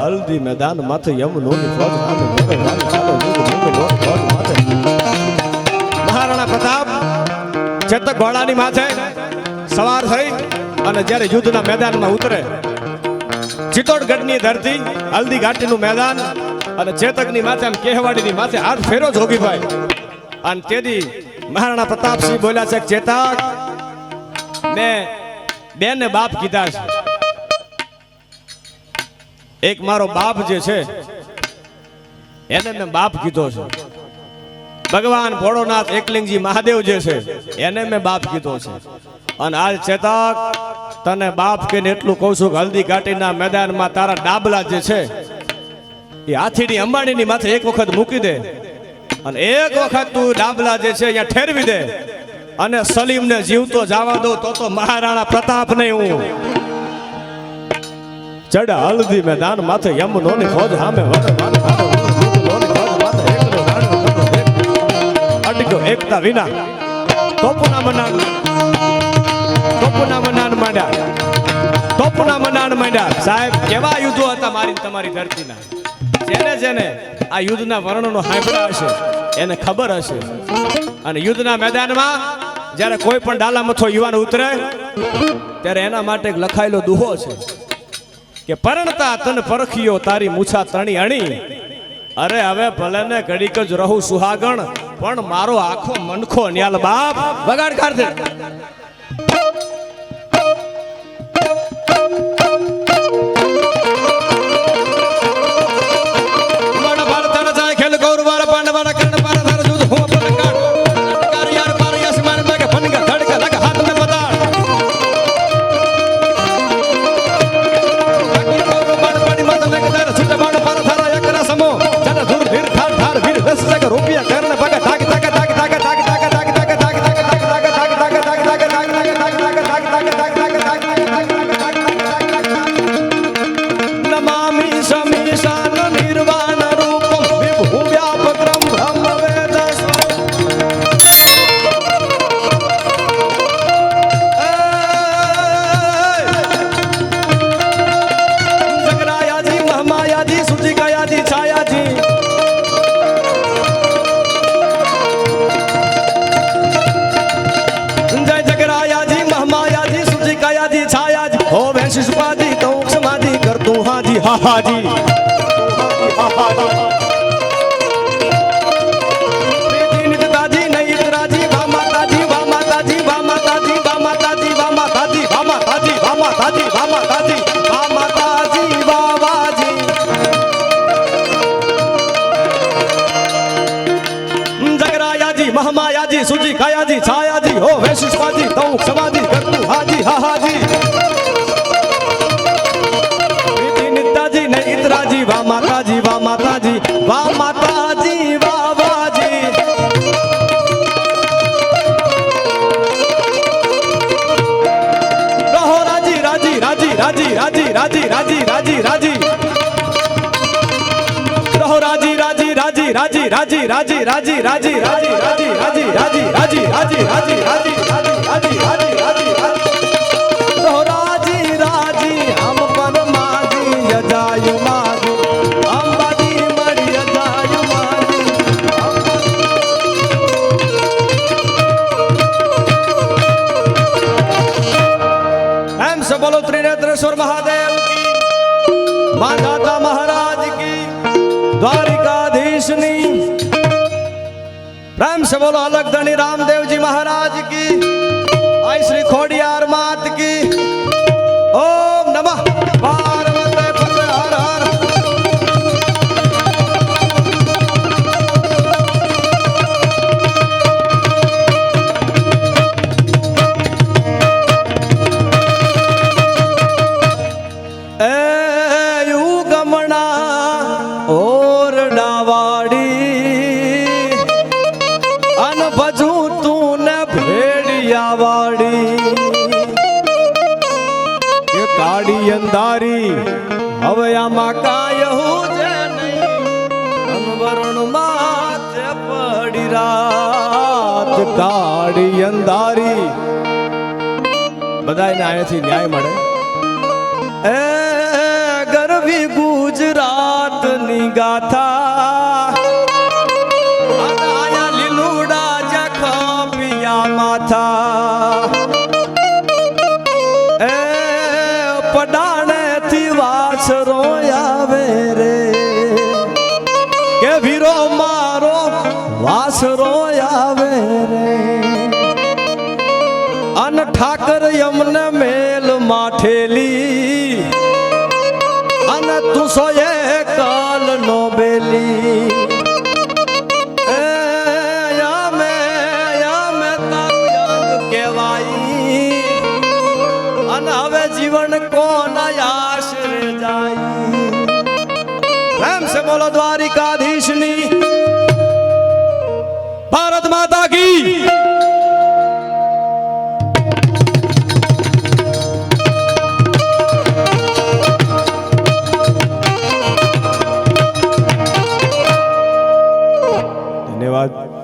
હલ્દી મેદાન માથે યમનોની ફોજ સામે મોગલવાની ચાલે મોગલ ફોજ માથે મહારાણા પ્રતાપ ચેતક ઘોડાની માથે સવાર થઈ અને જ્યારે યુદ્ધના મેદાનમાં ઉતરે, ચિત્તોડગઢની ધરતી, હલ્દી ઘાટીનું મેદાન અને ચેતકની માથે આમ કેહવાડીની માથે હાથ ફેરો જોગીભાઈ. અને તેથી મહારાણા પ્રતાપસિંહ બોલ્યા છે, ચેતક મેં બેને બાપ કીધા છે. એક મારો બાપ જે છે એને મેં બાપ કીધો છે. ભગવાન ભોળોનાથ એકલિંગજી મહાદેવ જે છે એને મેં બાપ કીધો છે. અને આજ ચેતક તને બાપ કહીને એટલું કહું છું કે હલ્દી ઘાટીના મેદાનમાં તારા ડાબલા જે છે એ હાથીની અંબાણીની માથે એક વખત મૂકી દે અને એક વખત તું ડાબલા જે છે અહીંયા ઠેરવી દે અને સલીમને જીવતો જવા દો તો મહારાણા પ્રતાપ નહીં હું ચડા હલ્દી મેદાન માથે યમનોની ફોજ સામે અટક્યો એકતા વિના તોપના મનાન માંડ્યા. સાહેબ કેવા યુદ્ધો હતા મારી તમારી ધરતીના. જેને આ યુદ્ધના વર્ણનો સાંભળ્યા હશે એને ખબર હશે. અને યુદ્ધના મેદાનમાં જ્યારે કોઈ પણ ડાલામથો યુવાન ઉતરે ત્યારે એના માટે એક લખાયેલો દુહો છે કે પરણતા તન પરખિયો તારી મૂછા તણી અણી. અરે હવે ભલે ને ઘડીક જ રહું સુહાગણ પણ મારો આખો મનખો ન્યાલ બાપ બગાડ કાઢે. हाजी दादी नहीं राजी वा माताजी वा माताजी वा माताजी वा माताजी वा माताजी वा माताजी वा माताजी वा माताजी वा माताजी बाबाजी जगरायाजी महमायाजी सुजी कायाजी छायाजी हो वैशिष्पाजी तौ समाजी करतु हाजी हा हाजी राजी वा माताजी वा माताजी वा माताजी बाबाजी. रहो राजी राजी राजी राजी राजी राजी राजी राजी राजी रहो राजी राजी राजी राजी राजी राजी राजी राजी राजी राजी राजी राजी राजी राजी राजी राजी राजी राजी राजी रहो राजी राजी हम पर माजी यजायु बोलो त्रिनेत्रेश्वर महादेव की, माता महाराज की, द्वारिकाधीशनी. प्रेम से बोलो अलगधनी रामदेव जी महाराज की, आई श्री खोडियार मात की. ओम नमः पार्वती पते हर हर. અંધારી હવે આમાં કાયહું છે નહીં અનવરણ માથે પડી રાત કાળી અંધારી. બધાને અહીંયાથી ન્યાય મળે. એ ગર્ભ કવિ ગુજરાતની ગાથા આયા લીલુડા જખા પિયા માથા એ પડાણે થી વાછરો આવે રે કે વીરો મારો વાછરો આવે રે અન ઠાકર યમને મેલ માઠેલી અન તું સોએ કાલ નો બેલી કેવાઈ અન હવે જીવન કોના આશરે જાય પ્રેમ સે બોલો દ્વારિકાધીશની ભારત માતા કી ધન્યવાદ।